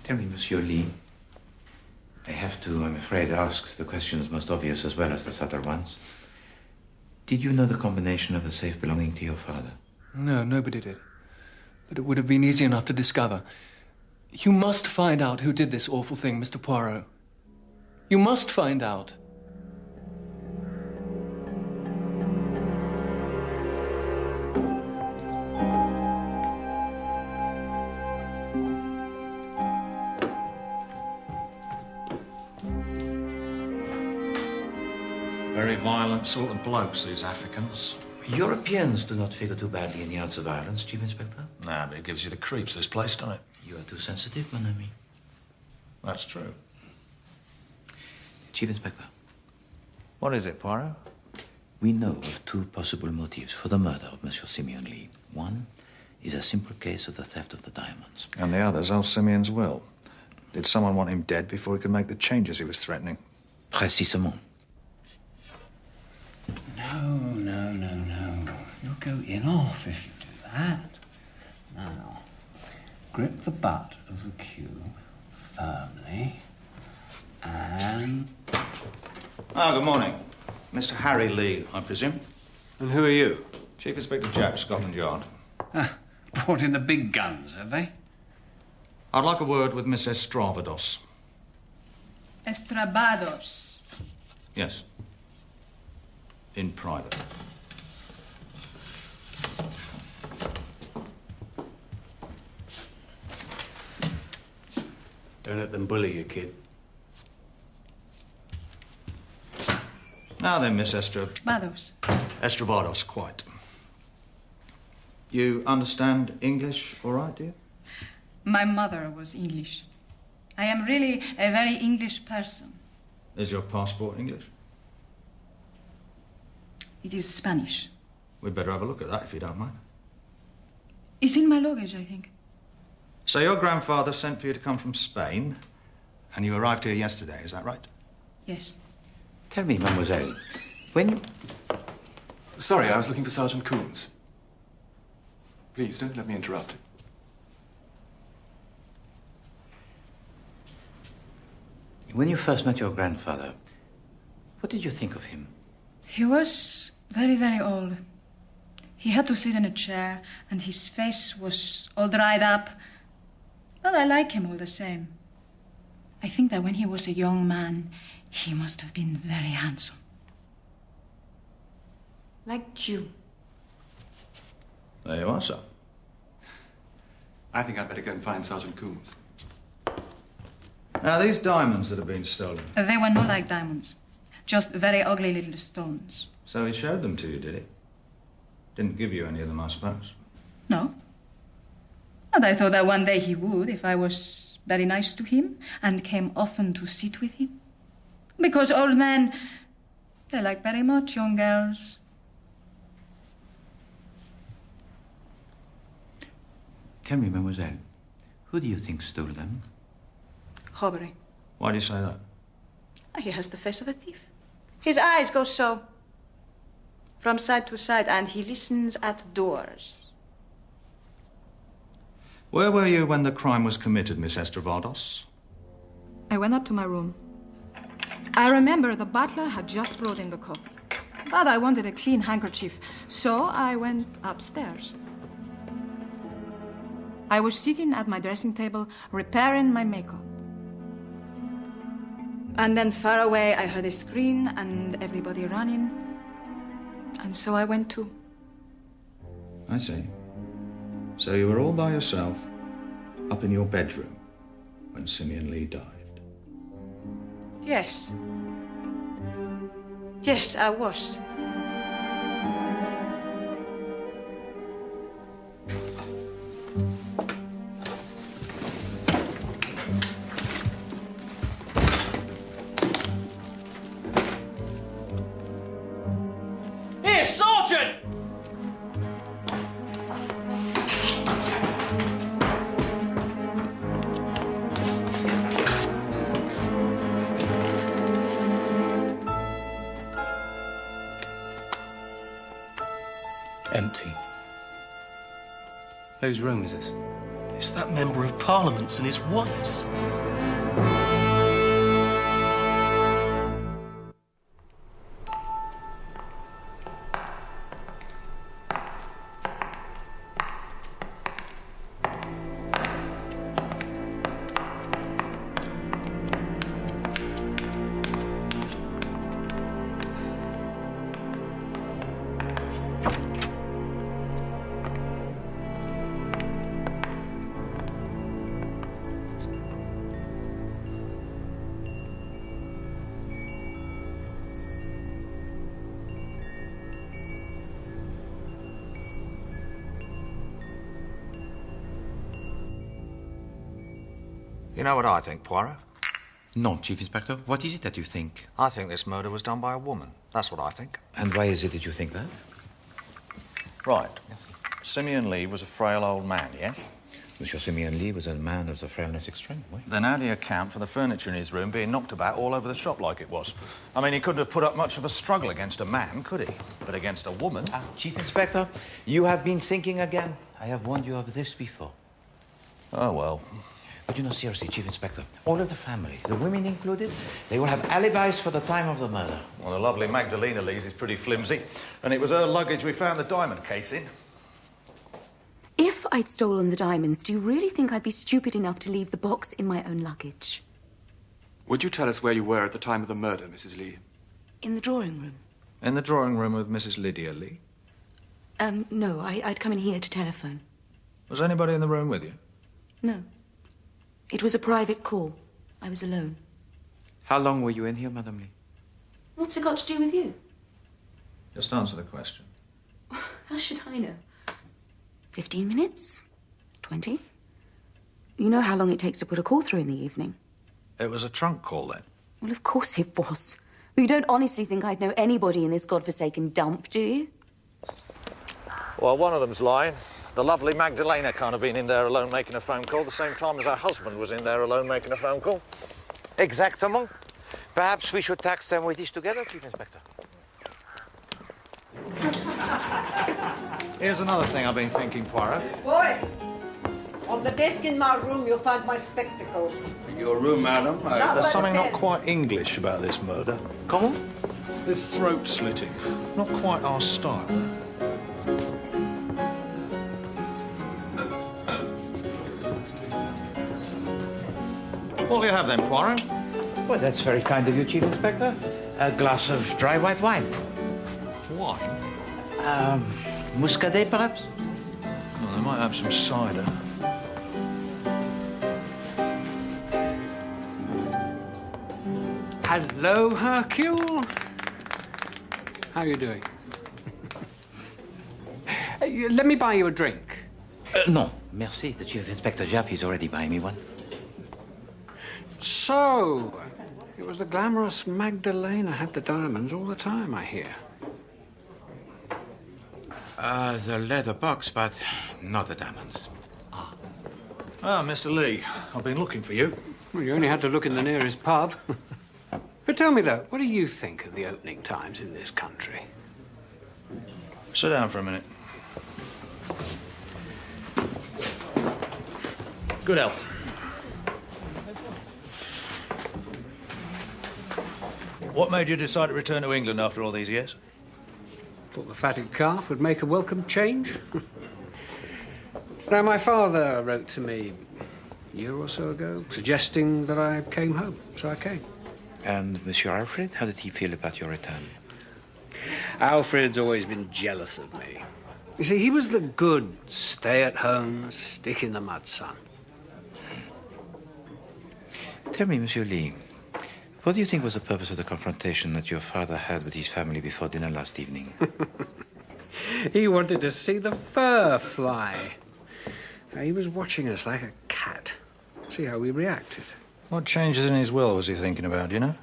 Tell me, Monsieur Lee, I have to, I'm afraid, ask the questions most obvious as well as the subtle ones. Did you know the combination of the safe belonging to your father? No, nobody did. But it would have been easy enough to discover. You must find out who did this awful thing, Mr. Poirot. You must find out. Very violent sort of blokes, these Africans. Europeans do not figure too badly in the arts of violence, Chief Inspector. Nah, but it gives you the creeps, this place, doesn't it? You are too sensitive, mon ami. That's true. Chief Inspector. What is it, Poirot? We know of two possible motives for the murder of Monsieur Simeon Lee. One is a simple case of the theft of the diamonds. And the other's old Simeon's will. Did someone want him dead before he could make the changes he was threatening? Précisément. No. You'll go in off if you do that. Now, grip the butt of the cue firmly and... Good morning. Mr. Harry Lee, I presume? And who are you? Chief Inspector Jack, Scotland Yard. Brought in the big guns, have they? I'd like a word with Miss Estravados. Estrabados. Yes. In private. Don't let them bully you, kid. Now then, Miss Bados. Estravados, quite. You understand English all right, do you? My mother was English. I am really a very English person. Is your passport English? It is Spanish. We'd better have a look at that if you don't mind. It's in my luggage, I think. So your grandfather sent for you to come from Spain, and you arrived here yesterday, is that right? Yes. Tell me, mademoiselle, when... Sorry, I was looking for Sergeant Coombs. Please, don't let me interrupt. When you first met your grandfather, what did you think of him? He was very, very old. He had to sit in a chair, and his face was all dried up. But I like him all the same. I think that when he was a young man, he must have been very handsome. Like you. There you are, sir. I think I'd better go and find Sergeant Coombs. Now, these diamonds that have been stolen. They were not like diamonds. Just very ugly little stones. So he showed them to you, did he? Didn't give you any of them, I suppose. No. And I thought that one day he would, if I was very nice to him and came often to sit with him. Because old men, they like very much young girls. Tell me, mademoiselle, who do you think stole them? Robbery. Why do you say that? He has the face of a thief. His eyes go so, from side to side, and he listens at doors. Where were you when the crime was committed, Miss Estravados? I went up to my room. I remember the butler had just brought in the coffee. But I wanted a clean handkerchief, so I went upstairs. I was sitting at my dressing table, repairing my makeup. And then far away, I heard a scream and everybody running. And so I went too. I see. So you were all by yourself, up in your bedroom, when Simeon Lee died? Yes. Yes, I was. Here, Sergeant! Empty. Whose room is this? It's that Member of Parliament's and his wife's. You know what I think, Poirot? No, Chief Inspector. What is it that you think? I think this murder was done by a woman. That's what I think. And why is it that you think that? Right. Yes. Simeon Lee was a frail old man, yes? Monsieur Simeon Lee was a man of the frailness extreme. Oui. Then how do you account for the furniture in his room being knocked about all over the shop like it was? I mean, he couldn't have put up much of a struggle against a man, could he? But against a woman... Chief Inspector, you have been thinking again. I have warned you of this before. Oh, well. But you know, seriously, Chief Inspector, all of the family, the women included, they will have alibis for the time of the murder. Well, the lovely Magdalena Lee's is pretty flimsy. And it was her luggage we found the diamond case in. If I'd stolen the diamonds, do you really think I'd be stupid enough to leave the box in my own luggage? Would you tell us where you were at the time of the murder, Mrs. Lee? In the drawing room. In the drawing room with Mrs. Lydia Lee? No, I'd come in here to telephone. Was anybody in the room with you? No. It was a private call. I was alone. How long were you in here, Madame Lee? What's it got to do with you? Just answer the question. How should I know? 15 minutes? 20? You know how long it takes to put a call through in the evening. It was a trunk call, then? Well, of course it was. But you don't honestly think I'd know anybody in this godforsaken dump, do you? Well, one of them's lying. The lovely Magdalena can't have been in there alone making a phone call the same time as her husband was in there alone making a phone call. Exactement. Perhaps we should tax them with this together, Chief Inspector. Here's another thing I've been thinking, Poirot. Boy, on the desk in my room you'll find my spectacles. In your room, madam. There's something not quite English about this murder. Comment? This throat slitting. Not quite our style. What'll you have then, Poirot? Well, that's very kind of you, Chief Inspector. A glass of dry white wine. Wine? Muscadet, perhaps? Well, they might have some cider. Hello, Hercule. How are you doing? Let me buy you a drink. No, merci. The Chief Inspector Japp is already buying me one. So, it was the glamorous Magdalena had the diamonds all the time, I hear. The leather box, but not the diamonds. Ah, Mr. Lee, I've been looking for you. Well, you only had to look in the nearest pub. But tell me, though, what do you think of the opening times in this country? Sit down for a minute. Good health. What made you decide to return to England after all these years? Thought the fatted calf would make a welcome change. Now, my father wrote to me a year or so ago, suggesting that I came home, so I came. And Monsieur Alfred, how did he feel about your return? Alfred's always been jealous of me. You see, he was the good, stay-at-home, stick-in-the-mud son. Tell me, Monsieur Lee, what do you think was the purpose of the confrontation that your father had with his family before dinner last evening? He wanted to see the fur fly. He was watching us like a cat. See how we reacted. What changes in his will was he thinking about, do you know?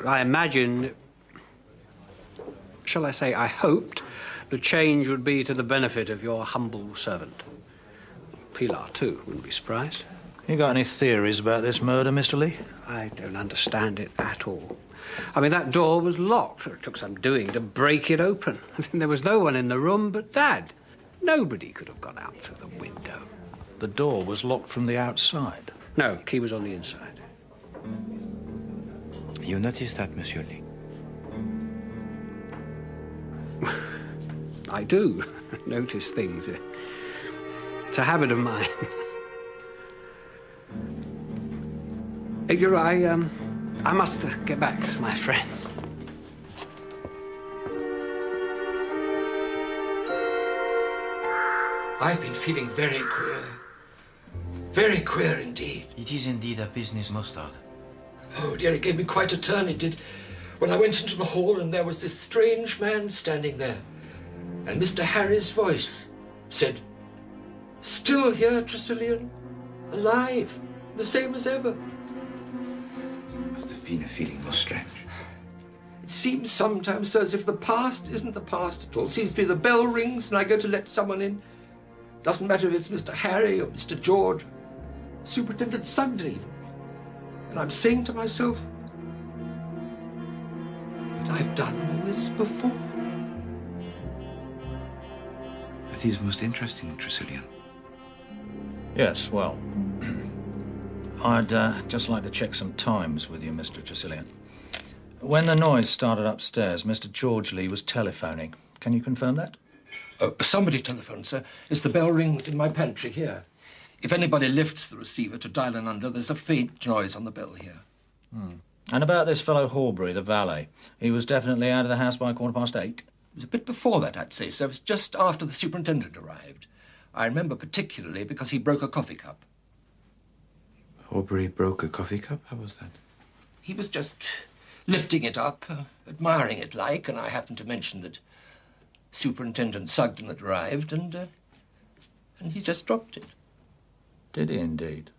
I imagine, shall I say, I hoped the change would be to the benefit of your humble servant. Pilar, too, wouldn't be surprised. You got any theories about this murder, Mr. Lee? I don't understand it at all. I mean, that door was locked. It took some doing to break it open. I mean, there was no one in the room but Dad. Nobody could have gone out through the window. The door was locked from the outside. No, key was on the inside. You noticed that, Monsieur Lee? I do notice things. It's a habit of mine. I must get back to my friends. I've been feeling very queer. Very queer indeed. It is indeed a business most odd. Oh dear, it gave me quite a turn, it did. When I went into the hall and there was this strange man standing there. And Mr. Harry's voice said, "Still here, Tressilian? Alive, the same as ever." Must have been a feeling most strange. It seems sometimes as if the past isn't the past at all. It seems to be the bell rings and I go to let someone in. Doesn't matter if it's Mr. Harry or Mr. George, Superintendent Sugden even. And I'm saying to myself, but I've done all this before. That is most interesting, Tressilian. Yes, well, I'd just like to check some times with you, Mr. Tressilian. When the noise started upstairs, Mr. George Lee was telephoning. Can you confirm that? Oh, somebody telephoned, sir. It's the bell rings in my pantry here. If anybody lifts the receiver to dial an under, there's a faint noise on the bell here. And about this fellow Horbury, the valet, he was definitely out of the house by 8:15? It was a bit before that, I'd say, sir. It was just after the superintendent arrived. I remember particularly because he broke a coffee cup. Aubrey broke a coffee cup? How was that? He was just lifting it up, admiring it like, and I happened to mention that Superintendent Sugden had arrived, and he just dropped it. Did he indeed?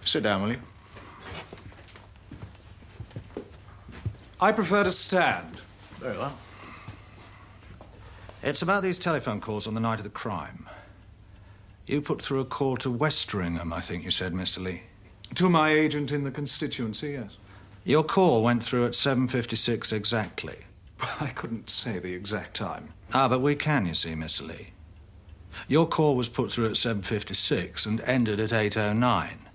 Sit down, will you? I prefer to stand. Very well. It's about these telephone calls on the night of the crime. You put through a call to Westringham, I think you said, Mr. Lee. To my agent in the constituency, yes. Your call went through at 7:56 exactly. I couldn't say the exact time. Ah, but we can, you see, Mr. Lee. Your call was put through at 7:56 and ended at 8:09.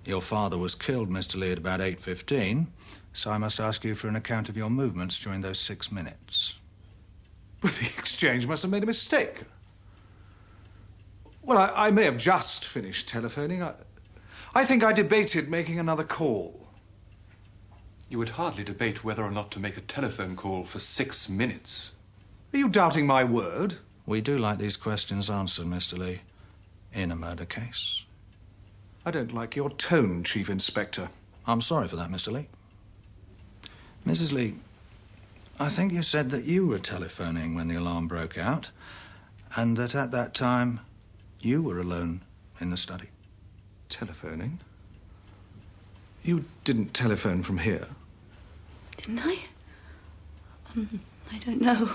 Your father was killed, Mr. Lee, at about 8:15, so I must ask you for an account of your movements during those 6 minutes. But the exchange must have made a mistake. Well, I may have just finished telephoning. I think I debated making another call. You would hardly debate whether or not to make a telephone call for 6 minutes. Are you doubting my word? We do like these questions answered, Mr. Lee, in a murder case. I don't like your tone, Chief Inspector. I'm sorry for that, Mr. Lee. Mrs. Lee, I think you said that you were telephoning when the alarm broke out, and that at that time you were alone in the study. Telephoning? You didn't telephone from here. Didn't I? I don't know.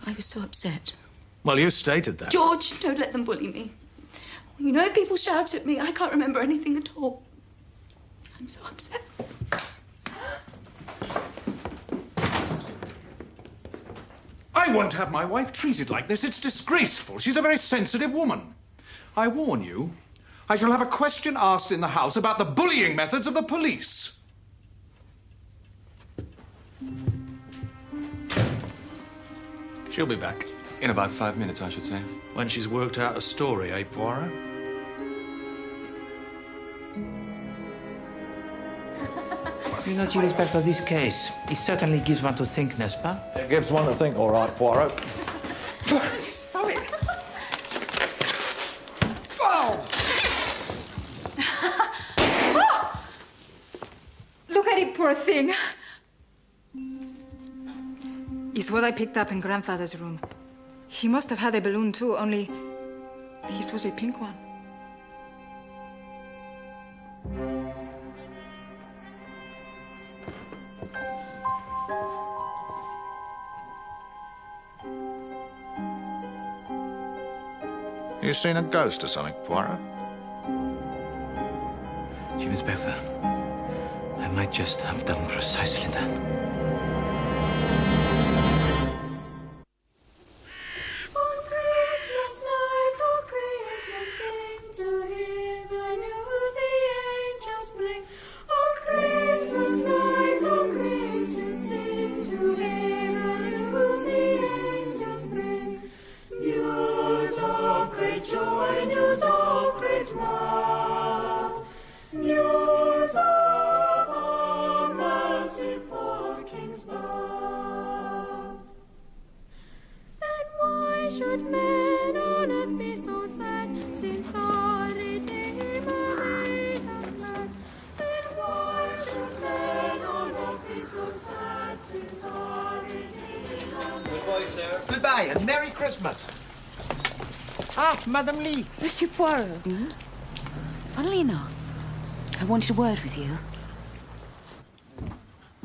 I was so upset. Well, you stated that. George, don't let them bully me. You know, if people shout at me, I can't remember anything at all. I'm so upset. I won't have my wife treated like this. It's disgraceful. She's a very sensitive woman. I warn you, I shall have a question asked in the House about the bullying methods of the police. She'll be back. In about 5 minutes, I should say. When she's worked out a story, eh, Poirot? You know, Chief Inspector, this case, it certainly gives one to think, n'est-ce pas? It gives one to think, all right, Poirot. Stop it! Look at it, poor thing. It's what I picked up in Grandfather's room. He must have had a balloon too, only his was a pink one. You seen a ghost or something, Poirot? Chief Inspector, I might just have done precisely that. Bye, sir. Goodbye and Merry Christmas. Ah, Madame Lee. Monsieur Poirot. Funnily enough, I wanted a word with you.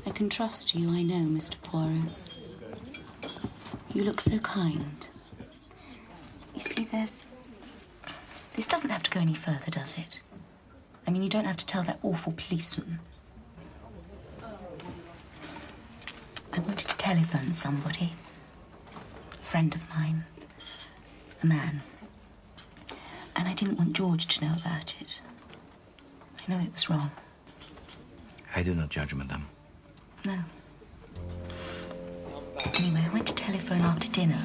I can trust you, I know, Mr. Poirot. You look so kind. You see, this doesn't have to go any further, does it? I mean, you don't have to tell that awful policeman. I wanted to telephone somebody. A friend of mine. A man. And I didn't want George to know about it. I know it was wrong. I do not judge, madame. No. Anyway, I went to telephone after dinner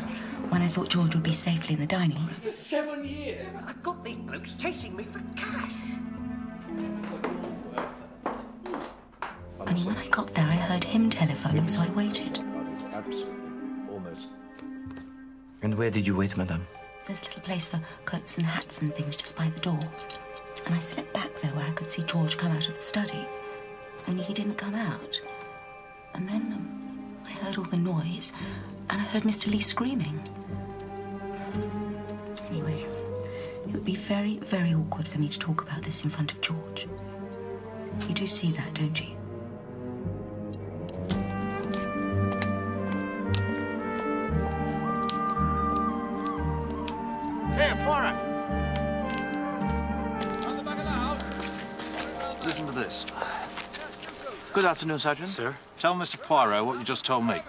when I thought George would be safely in the dining room. For 7 years. I've got these blokes chasing me for cash. Only when I got there, I heard him telephoning, so I waited. Absolutely. Almost. And where did you wait, madame? There's a little place for coats and hats and things just by the door. And I slipped back there where I could see George come out of the study. Only he didn't come out. And then I heard all the noise, and I heard Mr. Lee screaming. Anyway, it would be very, very awkward for me to talk about this in front of George. You do see that, don't you? Here, Poirot. Listen to this. Good afternoon, Sergeant. Sir? Tell Mr. Poirot what you just told me.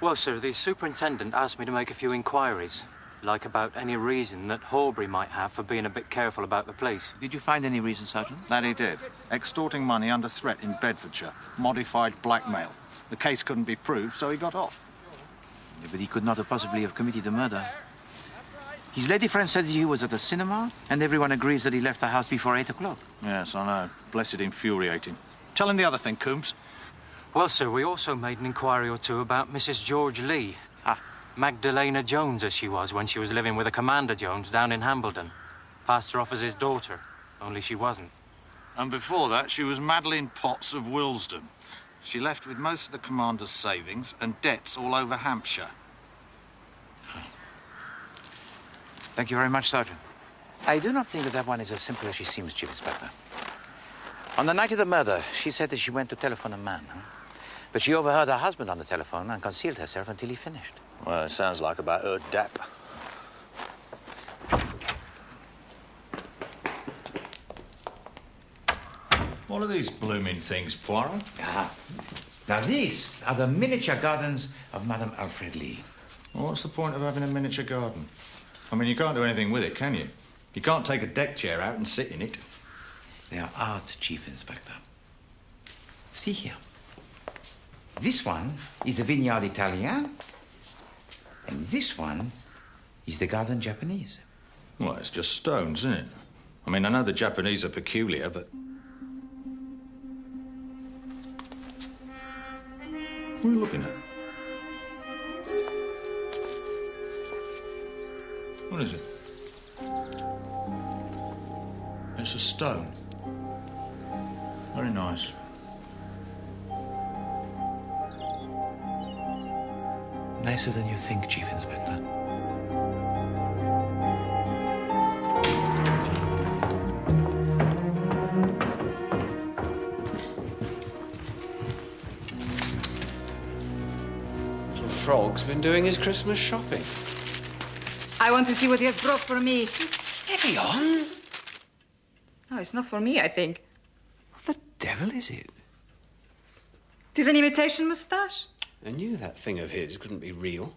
Well, sir, the superintendent asked me to make a few inquiries, like about any reason that Horbury might have for being a bit careful about the police. Did you find any reason, Sergeant? That he did. Extorting money under threat in Bedfordshire. Modified blackmail. The case couldn't be proved, so he got off. Yeah, but he could not have possibly have committed the murder. His lady friend said he was at the cinema, and everyone agrees that he left the house before 8 o'clock. Yes, I know. Blessed infuriating. Tell him the other thing, Coombs. Well, sir, we also made an inquiry or two about Mrs. George Lee. Magdalena Jones, as she was when she was living with a Commander Jones down in Hambledon. Passed her off as his daughter, only she wasn't. And before that, she was Madeline Potts of Willesden. She left with most of the commander's savings and debts all over Hampshire. Thank you very much, Sergeant. I do not think that one is as simple as she seems, Chief Inspector. On the night of the murder, she said that she went to telephone a man. But she overheard her husband on the telephone and concealed herself until he finished. Well, it sounds like about her dap. What are these blooming things, Poirot? Now, these are the miniature gardens of Madame Alfred Lee. Well, what's the point of having a miniature garden? I mean, you can't do anything with it, can you? You can't take a deck chair out and sit in it. They are art, Chief Inspector. See here. This one is the Vineyard Italien, and this one is the Garden Japanese. Well, it's just stones, isn't it? I mean, I know the Japanese are peculiar, but... What are you looking at? What is it? It's a stone. Very nice. Nicer than you think, Chief Inspector. Little Frog's been doing his Christmas shopping. I want to see what he has brought for me. Steady on. No, it's not for me, I think. What the devil is it? It is an imitation moustache. I knew that thing of his couldn't be real.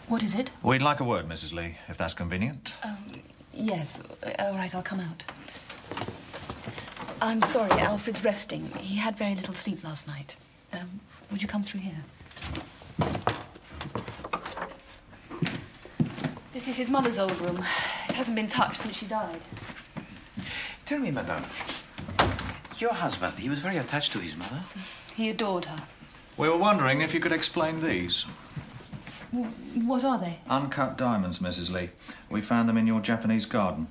What is it? We'd like a word, Mrs. Lee, if that's convenient. Yes. All right, I'll come out. I'm sorry, Alfred's resting. He had very little sleep last night. Would you come through here? This is his mother's old room. It hasn't been touched since she died. Tell me, madame, your husband, he was very attached to his mother. He adored her. We were wondering if you could explain these. What are they? Uncut diamonds, Mrs. Lee. We found them in your Japanese garden.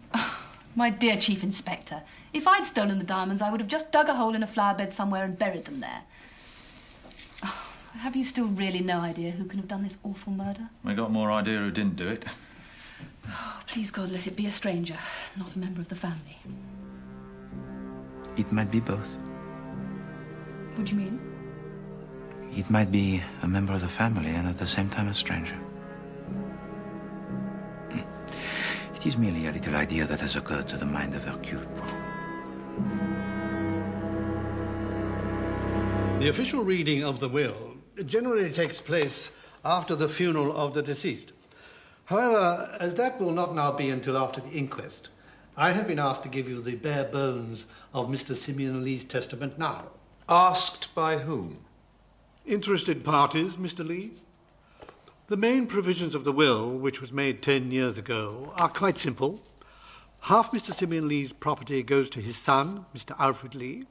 My dear Chief Inspector, if I'd stolen the diamonds, I would have just dug a hole in a flower bed somewhere and buried them there. Oh, have you still really no idea who can have done this awful murder? We got more idea who didn't do it. Oh, please, God, let it be a stranger, not a member of the family. It might be both. What do you mean? It might be a member of the family and at the same time a stranger. It is merely a little idea that has occurred to the mind of Hercule Poirot. The official reading of the will generally takes place after the funeral of the deceased. However, as that will not now be until after the inquest, I have been asked to give you the bare bones of Mr. Simeon Lee's testament now. Asked by whom? Interested parties, Mr. Lee. The main provisions of the will, which was made 10 years ago, are quite simple. Half Mr. Simeon Lee's property goes to his son, Mr. Alfred Lee.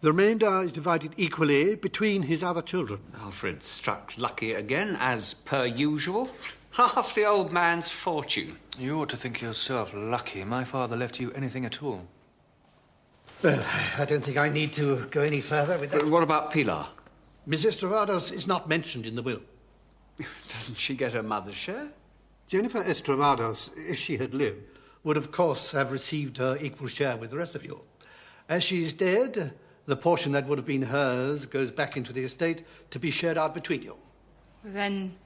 The remainder is divided equally between his other children. Alfred struck lucky again, as per usual. Half the old man's fortune. You ought to think yourself lucky my father left you anything at all. Well, I don't think I need to go any further with that. But what about Pilar? Miss Estravados is not mentioned in the will. Doesn't she get her mother's share? Jennifer Estravados, if she had lived, would of course have received her equal share with the rest of you. As she's dead, the portion that would have been hers goes back into the estate to be shared out between you. Then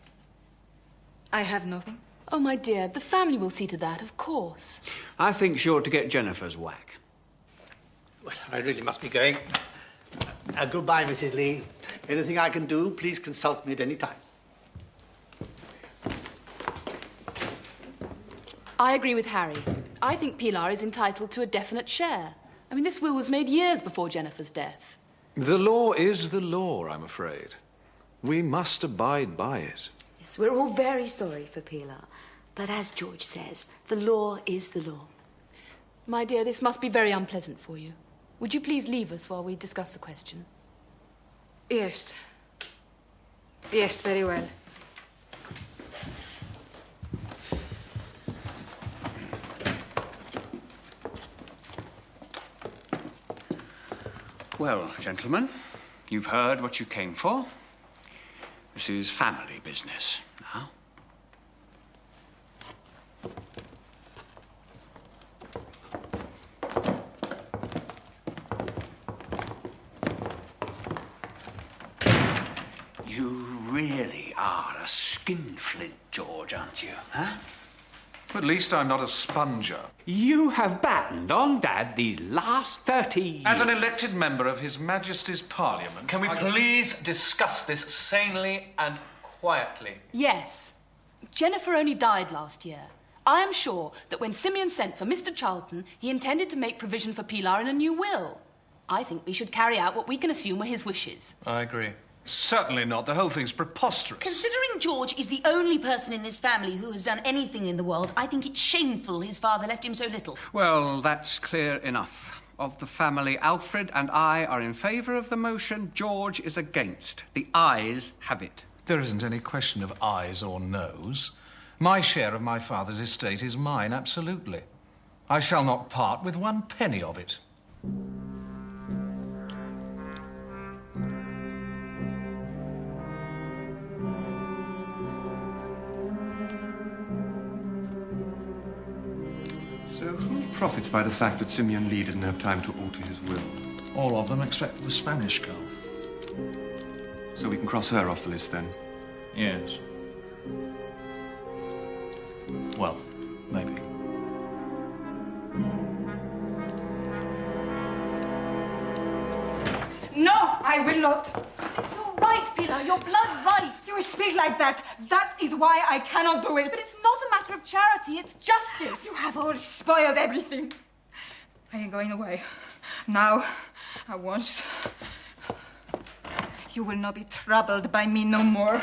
I have nothing. Oh, my dear, the family will see to that, of course. I think she ought to get Jennifer's whack. Well, I really must be going. Goodbye, Mrs. Lee. Anything I can do, please consult me at any time. I agree with Harry. I think Pilar is entitled to a definite share. I mean, this will was made years before Jennifer's death. The law is the law, I'm afraid. We must abide by it. Yes, we're all very sorry for Pilar. But as George says, the law is the law. My dear, this must be very unpleasant for you. Would you please leave us while we discuss the question? Yes. Yes, very well. Well, gentlemen, you've heard what you came for. This is family business now. You really are a skinflint, George, aren't you, huh? At least I'm not a sponger. You have battened on Dad these last 30 years. As an elected member of His Majesty's Parliament... Can we please discuss this sanely and quietly? Yes. Jennifer only died last year. I am sure that when Simeon sent for Mr. Charlton, he intended to make provision for Pilar in a new will. I think we should carry out what we can assume were his wishes. I agree. Certainly not. The whole thing's preposterous. Considering George is the only person in this family who has done anything in the world, I think it's shameful his father left him so little. Well, that's clear enough. Of the family, Alfred and I are in favour of the motion. George is against. The ayes have it. There isn't any question of ayes or noes. My share of my father's estate is mine, absolutely. I shall not part with one penny of it. So who profits by the fact that Simeon Lee didn't have time to alter his will? All of them except the Spanish girl. So we can cross her off the list then? Yes. Well, maybe. No, I will not. It's all right, Pilar. Your blood right. You speak like that. That is why I cannot do it. But it's not a matter of charity. It's justice. You have all spoiled everything. I am going away. Now, at once. You will not be troubled by me no more.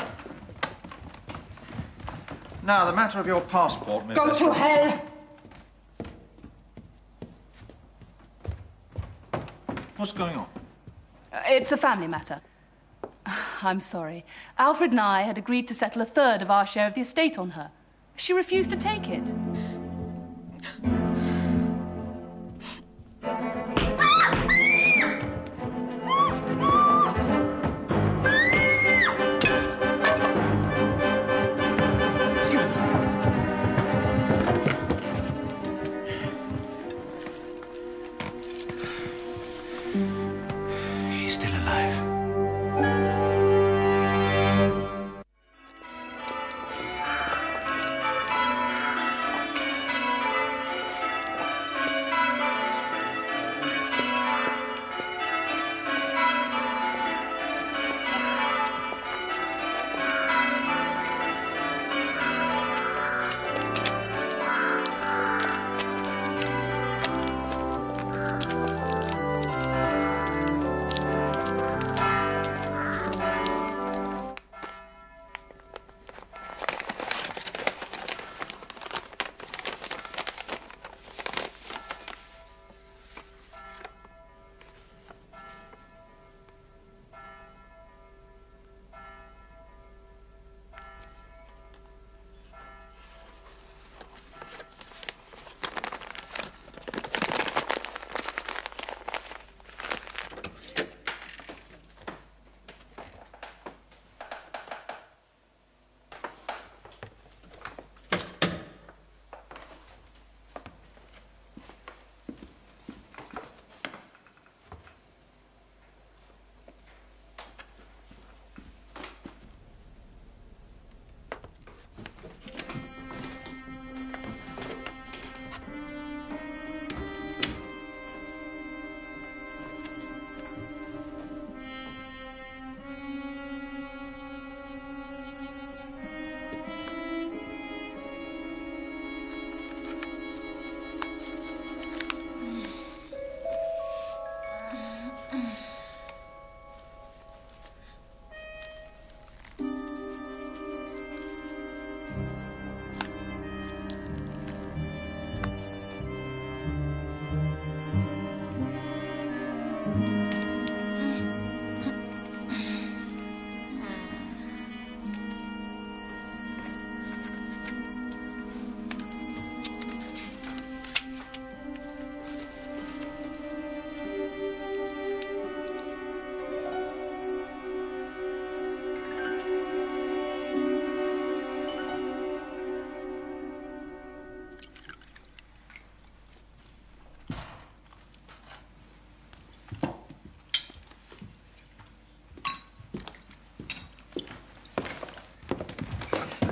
Now, the matter of your passport, Miss... Go to hell! What's going on? It's a family matter. I'm sorry. Alfred and I had agreed to settle a third of our share of the estate on her. She refused to take it.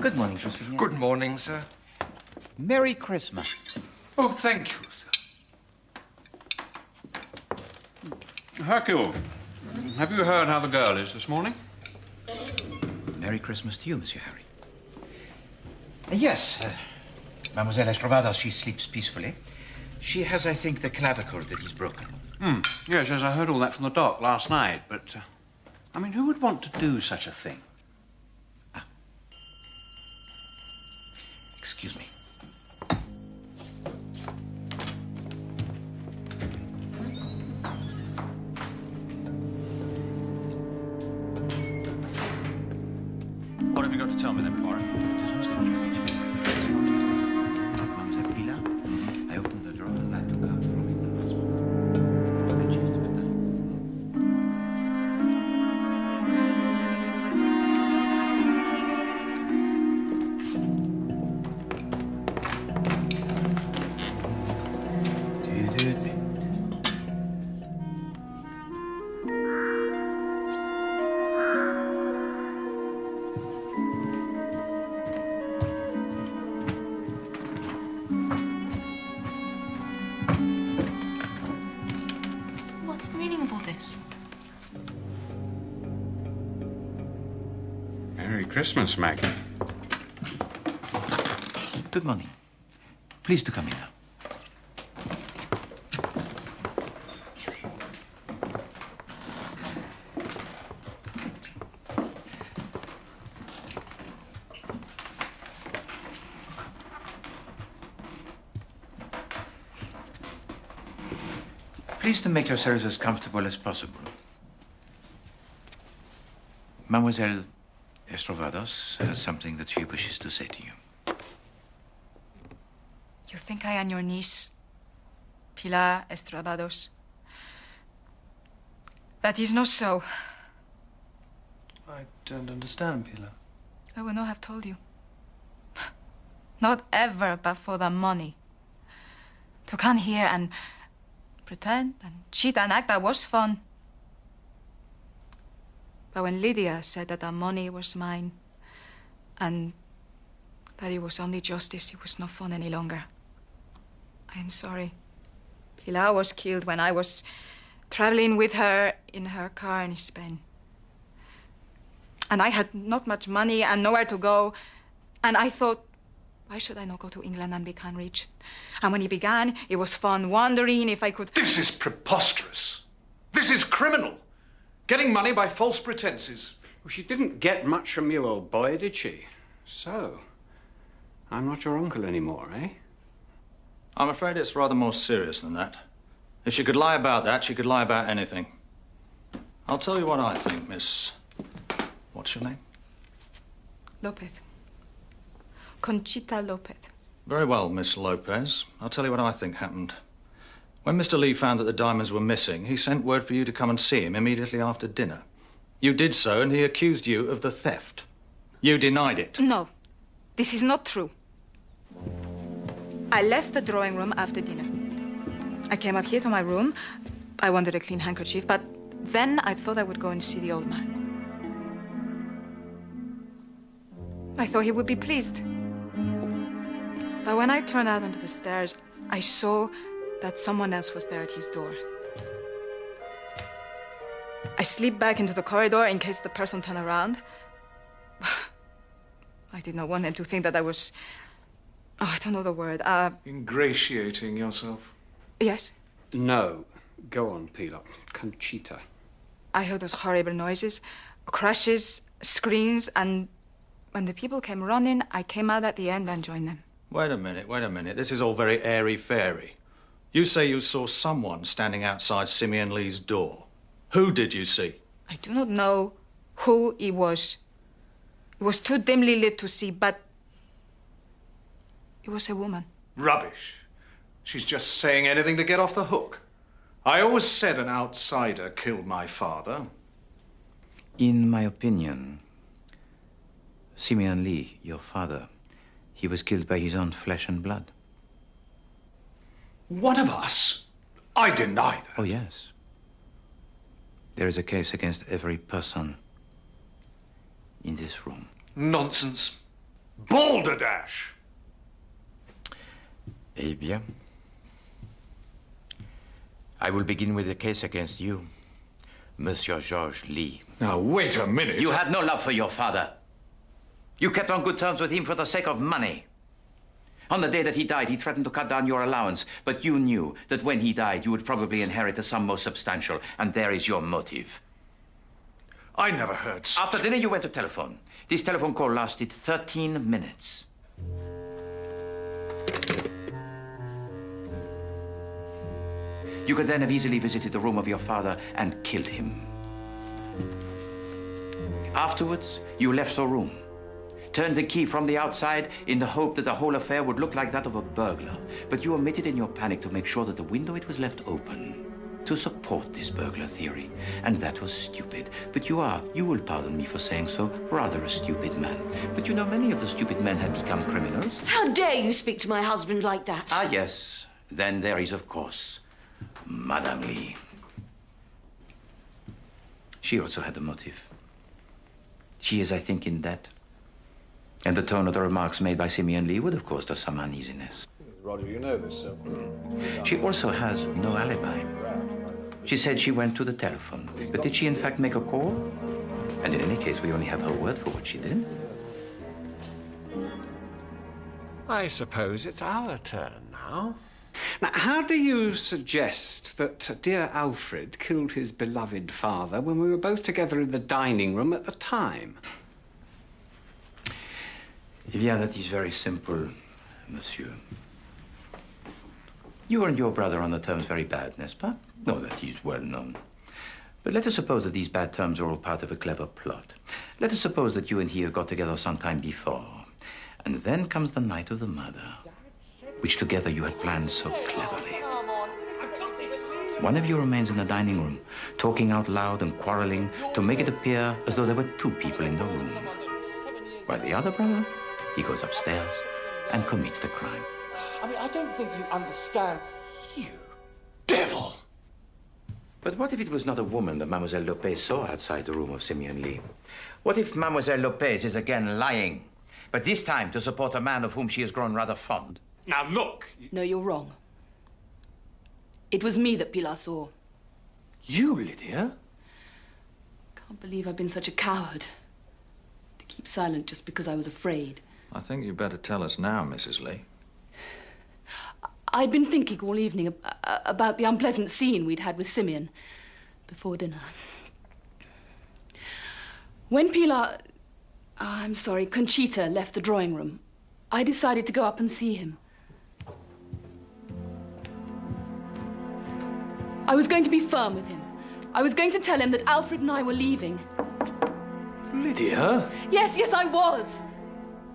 Good morning, Josephine. Good morning, sir. Merry Christmas. Oh, thank you, sir. Hercule, have you heard how the girl is this morning? Merry Christmas to you, Monsieur Harry. Yes, Mademoiselle Estrovados, she sleeps peacefully. She has, I think, the clavicle that is broken. Yes, I heard all that from the doc last night, but, I mean, who would want to do such a thing? Excuse me. What have you got to tell me then, Poirot? I opened the drawer and I took out from it the husband. And she has been done. What's the meaning of all this? Merry Christmas, Maggie. Good morning. Please to come in now. Please to make yourselves as comfortable as possible. Mademoiselle Estrovados has something that she wishes to say to you. You think I am your niece, Pilar Estrovados? That is not so. I don't understand, Pilar. I would not have told you. Not ever, but for the money. To come here and pretend and cheat and act, that was fun. But when Lydia said that the money was mine and that it was only justice, it was not fun any longer. I am sorry. Pilar was killed when I was traveling with her in her car in Spain. And I had not much money and nowhere to go. And I thought, why should I not go to England and become rich? And when it began, it was fun, wondering if I could... This is preposterous. This is criminal. Getting money by false pretenses. Well, she didn't get much from you, old boy, did she? So, I'm not your uncle anymore, eh? I'm afraid it's rather more serious than that. If she could lie about that, she could lie about anything. I'll tell you what I think, Miss... What's your name? Lopez. Conchita Lopez. Very well, Miss Lopez. I'll tell you what I think happened. When Mr. Lee found that the diamonds were missing, he sent word for you to come and see him immediately after dinner. You did so, and he accused you of the theft. You denied it. No, this is not true. I left the drawing room after dinner. I came up here to my room. I wanted a clean handkerchief, but then I thought I would go and see the old man. I thought he would be pleased. But when I turned out onto the stairs, I saw that someone else was there at his door. I slipped back into the corridor in case the person turned around. I did not want them to think that I was... Oh, I don't know the word. Ingratiating yourself. Yes? No. Go on, Pilar. Conchita. I heard those horrible noises, crashes, screams, and when the people came running, I came out at the end and joined them. Wait a minute. This is all very airy-fairy. You say you saw someone standing outside Simeon Lee's door. Who did you see? I do not know who it was. It was too dimly lit to see, but it was a woman. Rubbish. She's just saying anything to get off the hook. I always said an outsider killed my father. In my opinion, Simeon Lee, your father, he was killed by his own flesh and blood. One of us? I deny that. Oh, yes. There is a case against every person in this room. Nonsense. Balderdash! Eh bien. I will begin with the case against you, Monsieur Georges Lee. Now, wait a minute. You had no love for your father. You kept on good terms with him for the sake of money. On the day that he died, he threatened to cut down your allowance, but you knew that when he died, you would probably inherit a sum more substantial, and there is your motive. I never heard... After dinner, you went to telephone. This telephone call lasted 13 minutes. You could then have easily visited the room of your father and killed him. Afterwards, you left the room, turned the key from the outside in the hope that the whole affair would look like that of a burglar. But you omitted in your panic to make sure that the window it was left open to support this burglar theory. And that was stupid. But you will pardon me for saying so, rather a stupid man. But you know, many of the stupid men have become criminals. How dare you speak to my husband like that? Ah, yes. Then there is, of course, Madame Lee. She also had a motive. She is, I think, in debt. And the tone of the remarks made by Simeon Lee would have caused her some uneasiness. Roger, you know this, sir. She also has no alibi. She said she went to the telephone. But did she, in fact, make a call? And in any case, we only have her word for what she did. I suppose it's our turn now. Now, how do you suggest that dear Alfred killed his beloved father when we were both together in the dining room at the time? Eh bien, that is very simple, monsieur. You and your brother are on the terms very bad, n'est-ce pas? No, that is well known. But let us suppose that these bad terms are all part of a clever plot. Let us suppose that you and he have got together some time before. And then comes the night of the murder, which together you had planned so cleverly. One of you remains in the dining room, talking out loud and quarreling to make it appear as though there were two people in the room. While the other brother, he goes upstairs and commits the crime. I mean, I don't think you understand. You devil! But what if it was not a woman that Mademoiselle Lopez saw outside the room of Simeon Lee? What if Mademoiselle Lopez is again lying, but this time to support a man of whom she has grown rather fond? Now, look. No, you're wrong. It was me that Pilar saw. You, Lydia? Can't believe I've been such a coward. To keep silent just because I was afraid. I think you'd better tell us now, Mrs. Lee. I'd been thinking all evening about the unpleasant scene we'd had with Simeon before dinner. When Conchita left the drawing room, I decided to go up and see him. I was going to be firm with him. I was going to tell him that Alfred and I were leaving. Lydia? Yes, I was.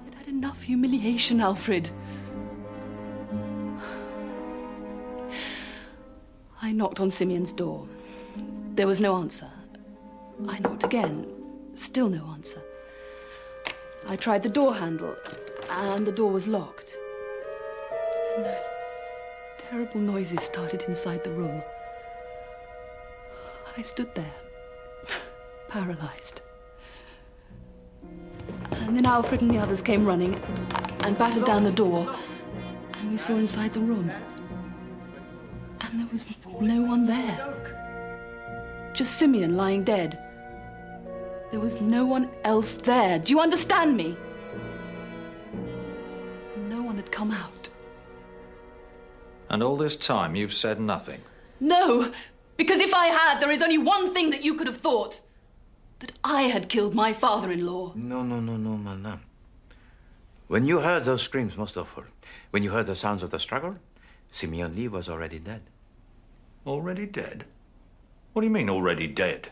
I'd had enough humiliation, Alfred. I knocked on Simeon's door. There was no answer. I knocked again. Still no answer. I tried the door handle, and the door was locked. And those terrible noises started inside the room. I stood there, paralyzed. And then Alfred and the others came running and battered down the door, and we saw inside the room. And there was no one there. Just Simeon lying dead. There was no one else there. Do you understand me? And no one had come out. And all this time you've said nothing? No, because if I had, there is only one thing that you could have thought. That I had killed my father-in-law. No, madame. When you heard those screams, most awful, when you heard the sounds of the struggle, Simeon Lee was already dead. Already dead? What do you mean, already dead?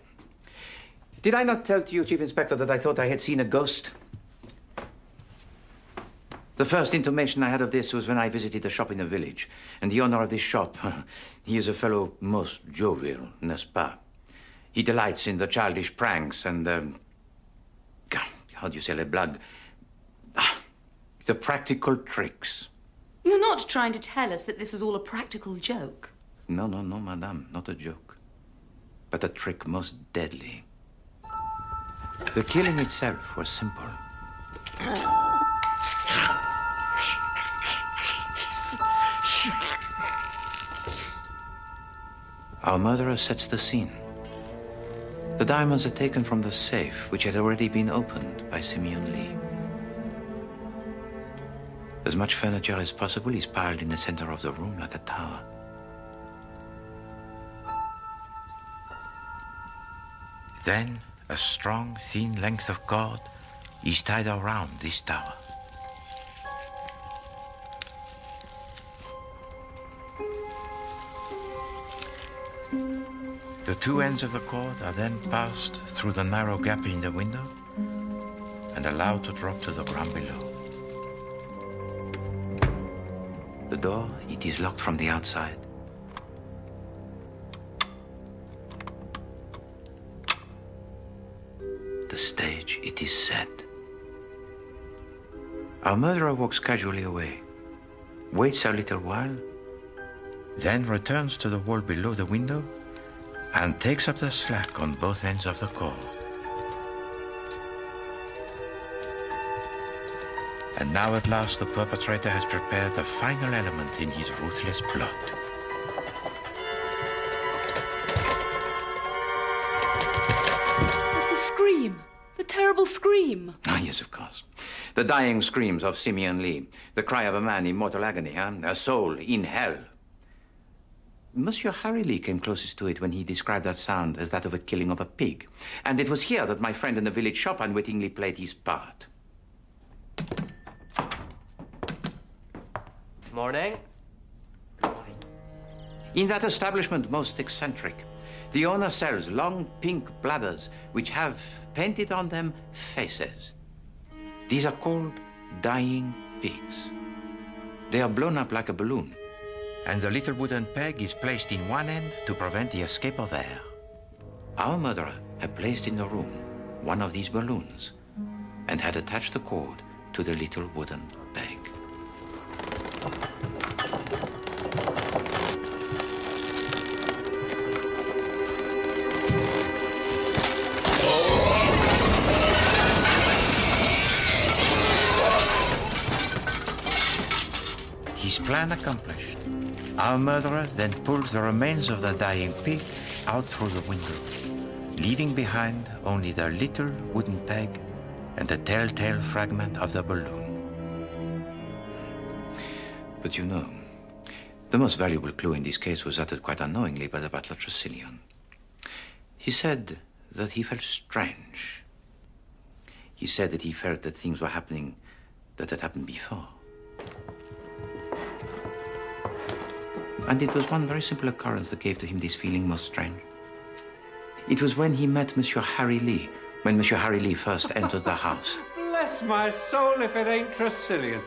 Did I not tell to you, Chief Inspector, that I thought I had seen a ghost? The first intimation I had of this was when I visited a shop in the village. And the owner of this shop, he is a fellow most jovial, n'est-ce pas? He delights in the childish pranks and how do you say, les blagues? The practical tricks. You're not trying to tell us that this was all a practical joke? No, madame, not a joke. But a trick most deadly. The killing itself was simple. Our murderer sets the scene. The diamonds are taken from the safe, which had already been opened by Simeon Lee. As much furniture as possible is piled in the center of the room like a tower. Then, a strong, thin length of cord is tied around this tower. The two ends of the cord are then passed through the narrow gap in the window and allowed to drop to the ground below. The door, it is locked from the outside. The stage, it is set. Our murderer walks casually away, waits a little while, then returns to the wall below the window and takes up the slack on both ends of the cord. And now at last the perpetrator has prepared the final element in his ruthless plot. But the scream! The terrible scream! Ah, yes, of course. The dying screams of Simeon Lee. The cry of a man in mortal agony, huh? A soul in hell. Monsieur Harry Lee came closest to it when he described that sound as that of a killing of a pig. And it was here that my friend in the village shop unwittingly played his part. Morning. In that establishment most eccentric, the owner sells long pink bladders which have painted on them faces. These are called dying pigs. They are blown up like a balloon, and the little wooden peg is placed in one end to prevent the escape of air. Our murderer had placed in the room one of these balloons and had attached the cord to the little wooden peg. His plan accomplished, our murderer then pulls the remains of the dying pig out through the window, leaving behind only the little wooden peg and the telltale fragment of the balloon. But you know, the most valuable clue in this case was uttered quite unknowingly by the butler Tressilian. He said that he felt strange. He said that he felt that things were happening that had happened before. And it was one very simple occurrence that gave to him this feeling most strange. It was when he met Monsieur Harry Lee, when Monsieur Harry Lee first entered the house. Bless my soul if it ain't Tressilian.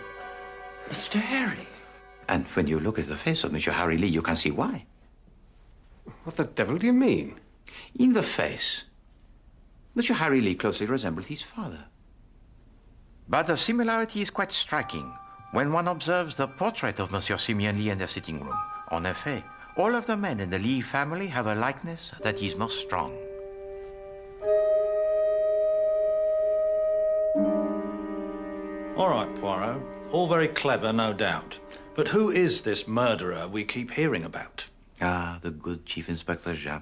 Mr. Harry. And when you look at the face of Monsieur Harry Lee, you can see why. What the devil do you mean? In the face, Monsieur Harry Lee closely resembled his father. But the similarity is quite striking when one observes the portrait of Monsieur Simeon Lee in the sitting room. En effet, all of the men in the Lee family have a likeness that is most strong. All right, Poirot. All very clever, no doubt. But who is this murderer we keep hearing about? Ah, the good Chief Inspector Japp.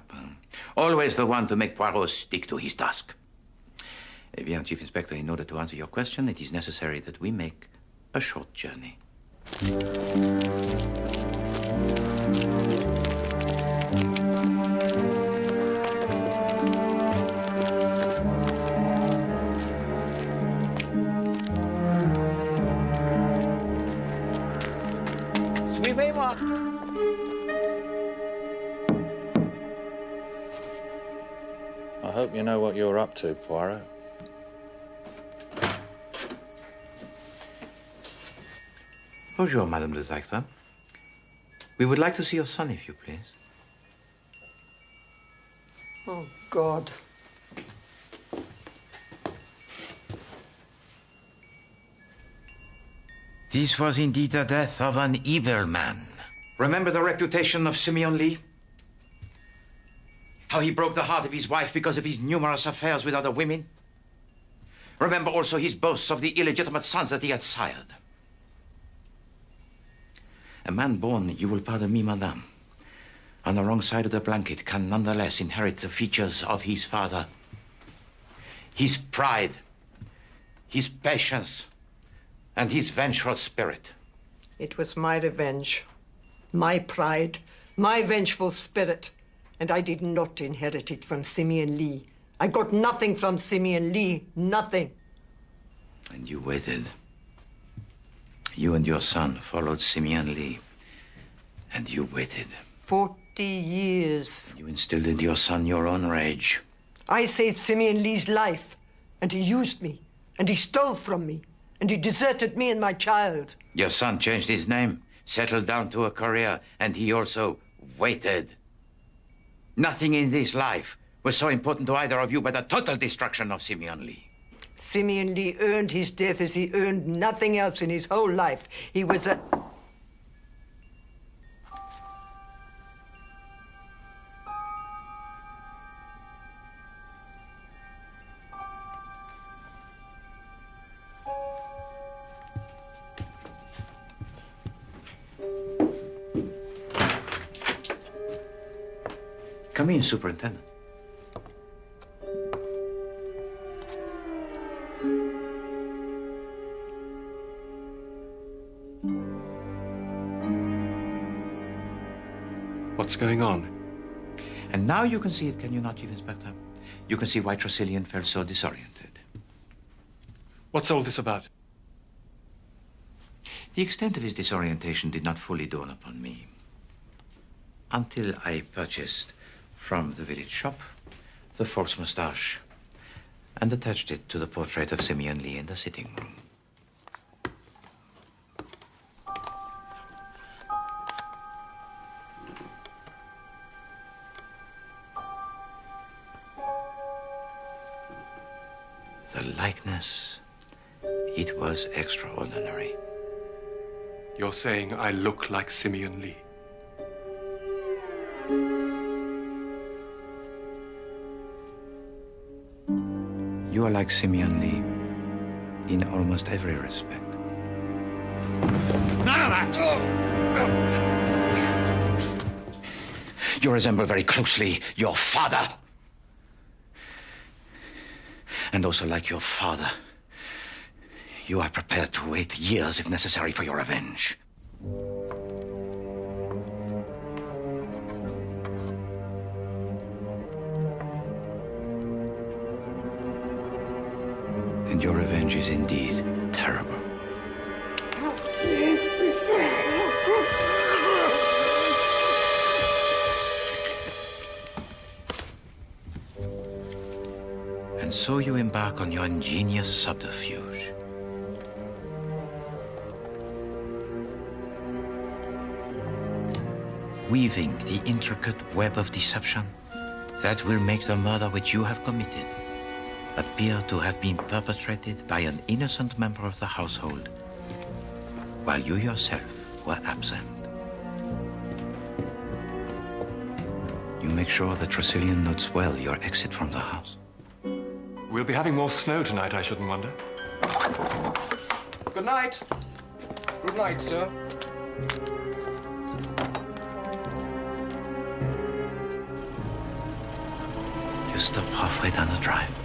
Always the one to make Poirot stick to his task. Eh bien, Chief Inspector, in order to answer your question, it is necessary that we make a short journey. Suivez-moi. I hope you know what you're up to, Poirot. Bonjour, Madame le Directeur. We would like to see your son, if you please. Oh, God. This was indeed the death of an evil man. Remember the reputation of Simeon Lee? How he broke the heart of his wife because of his numerous affairs with other women? Remember also his boasts of the illegitimate sons that he had sired. A man born, you will pardon me, madame, on the wrong side of the blanket can nonetheless inherit the features of his father. His pride, his patience, and his vengeful spirit. It was my revenge, my pride, my vengeful spirit, and I did not inherit it from Simeon Lee. I got nothing from Simeon Lee, nothing. And you waited. You and your son followed Simeon Lee, and you waited. 40 years. You instilled into your son your own rage. I saved Simeon Lee's life, and he used me, and he stole from me, and he deserted me and my child. Your son changed his name, settled down to a career, and he also waited. Nothing in this life was so important to either of you but the total destruction of Simeon Lee. Simeon Lee earned his death as he earned nothing else in his whole life. He was a... Come in, Superintendent. What's going on? And now you can see it, can you not, Chief Inspector? You can see why Tresillian felt so disoriented. What's all this about? The extent of his disorientation did not fully dawn upon me until I purchased from the village shop the false moustache and attached it to the portrait of Simeon Lee in the sitting room. The likeness, it was extraordinary. You're saying I look like Simeon Lee? You are like Simeon Lee in almost every respect. None of that! You resemble very closely your father. And also like your father, you are prepared to wait years if necessary for your revenge. And your revenge is indeed terrible. And so you embark on your ingenious subterfuge. Weaving the intricate web of deception that will make the murder which you have committed appear to have been perpetrated by an innocent member of the household, while you yourself were absent. You make sure that Tresillian notes well your exit from the house. We'll be having more snow tonight, I shouldn't wonder. Good night. Good night, sir. You stop halfway down the drive.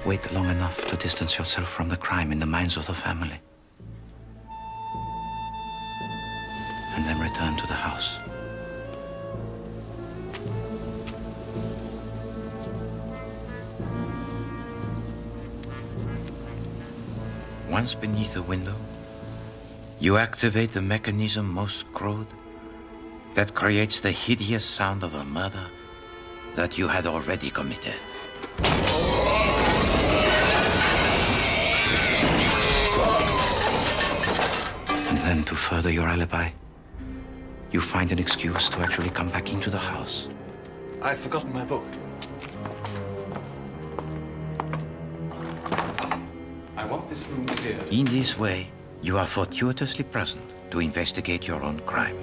Wait long enough to distance yourself from the crime in the minds of the family. And then return to the house. Once beneath the window, you activate the mechanism most crude that creates the hideous sound of a murder that you had already committed. And then, to further your alibi, you find an excuse to actually come back into the house. I've forgotten my book. I want this room cleared. In this way, you are fortuitously present to investigate your own crime.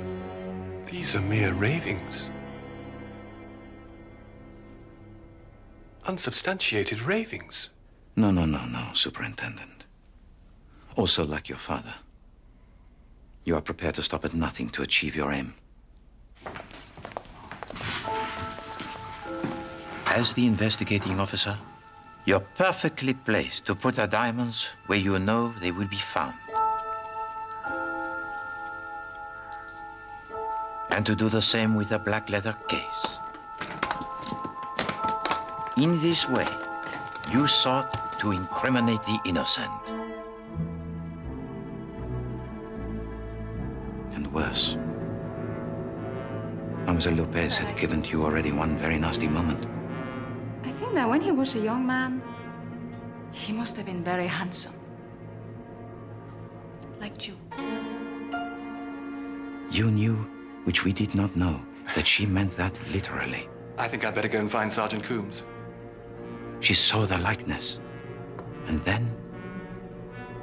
These are mere ravings. Unsubstantiated ravings. No, Superintendent. Also like your father. You are prepared to stop at nothing to achieve your aim. As the investigating officer, you're perfectly placed to put the diamonds where you know they will be found. And to do the same with a black leather case. In this way, you sought to incriminate the innocent. And worse, Mademoiselle Lopez had given to you already one very nasty moment. I think that when he was a young man, he must have been very handsome. Like you. You knew, which we did not know, that she meant that literally. I think I'd better go and find Sergeant Coombs. She saw the likeness, and then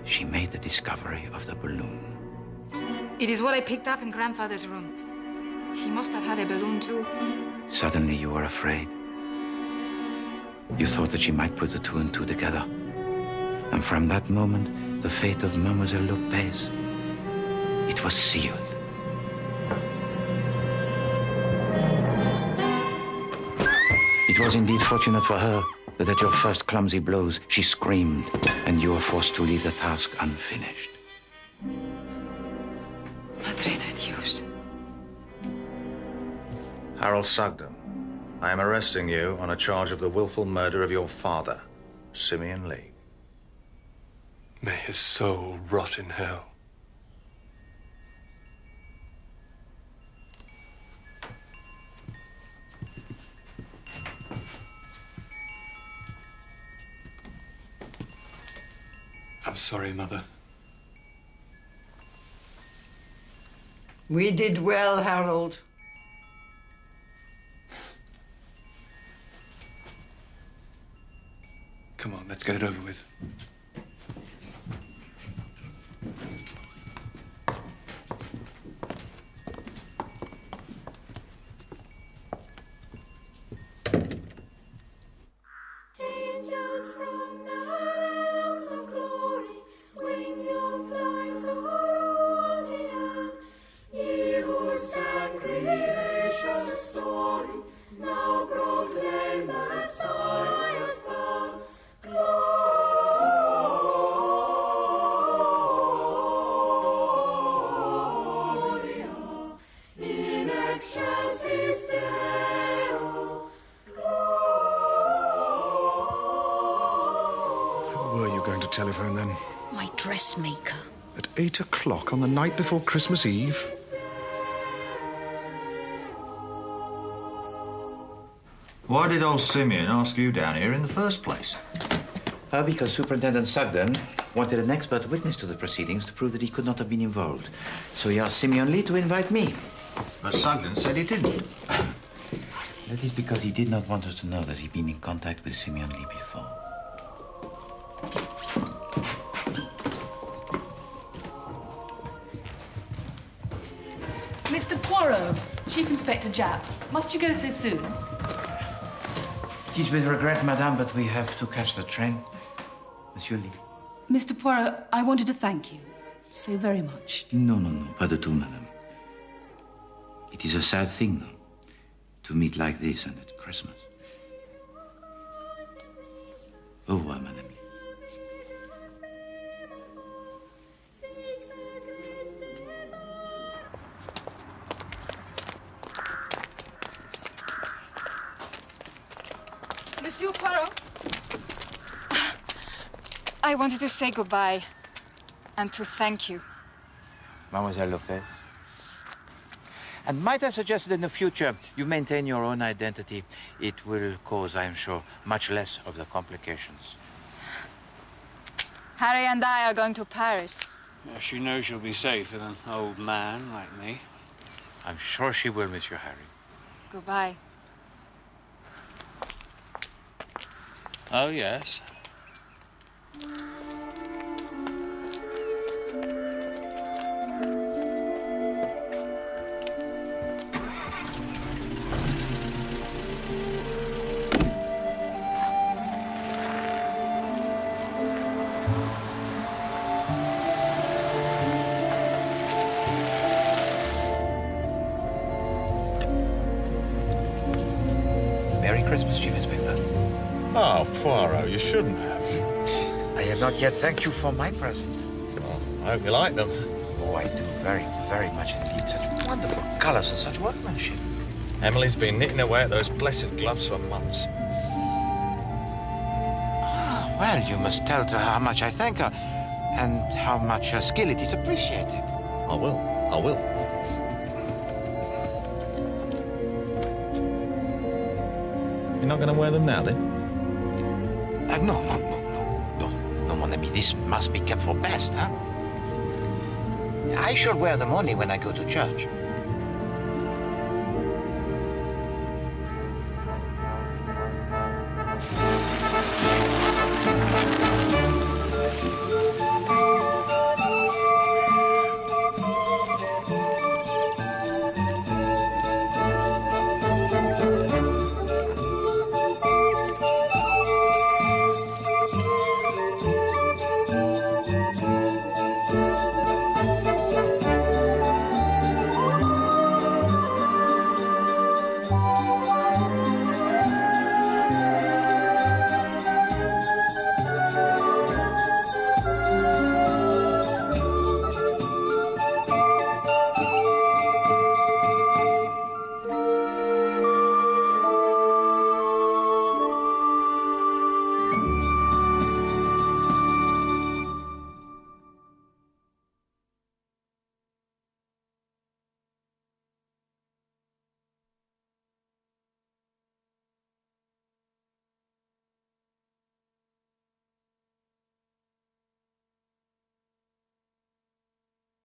she made the discovery of the balloon. It is what I picked up in Grandfather's room. He must have had a balloon too. Suddenly you were afraid. You thought that she might put the two and two together. And from that moment, the fate of Mademoiselle Lopez, it was sealed. It was indeed fortunate for her that at your first clumsy blows, she screamed, and you were forced to leave the task unfinished. Madre de Dios. Harold Sugden, I am arresting you on a charge of the willful murder of your father, Simeon Lee. May his soul rot in hell. I'm sorry, Mother. We did well, Harold. Come on, let's get it over with. Angels from the realms of glory, wing your flight o'er the earth. Ye who sang creation's story, now proclaim Messiah's birth. Gloria in excelsis Deo. Who were you going to telephone then? My dressmaker. At 8 o'clock on the night before Christmas Eve? Why did old Simeon ask you down here in the first place? Because Superintendent Sugden wanted an expert witness to the proceedings to prove that he could not have been involved. So he asked Simeon Lee to invite me. But Sugden said he didn't. That is because he did not want us to know that he'd been in contact with Simeon Lee before. Mr. Poirot, Chief Inspector Japp, must you go so soon? It is with regret, madame, but we have to catch the train. Monsieur Lee. Mr. Poirot, I wanted to thank you so very much. No, pas du tout, madame. It is a sad thing, though, to meet like this and at Christmas. Au revoir, madame. Monsieur Poirot, I wanted to say goodbye and to thank you. Mademoiselle Lopez. And might I suggest that in the future you maintain your own identity? It will cause, I am sure, much less of the complications. Harry and I are going to Paris. Yeah, she knows she'll be safe with an old man like me. I'm sure she will, Monsieur Harry. Goodbye. Oh, yes. Christmas, Chief Inspector. Oh, Poirot, you shouldn't have. I have not yet thanked you for my present. Well, I hope you like them. Oh, I do very, very much indeed. Such wonderful colours and such workmanship. Emily's been knitting away at those blessed gloves for months. Ah, well, you must tell her how much I thank her and how much her skill it is appreciated. I will. I will. You're not going to wear them now, then? No, mon ami. This must be kept for best, huh? I shall wear them only when I go to church.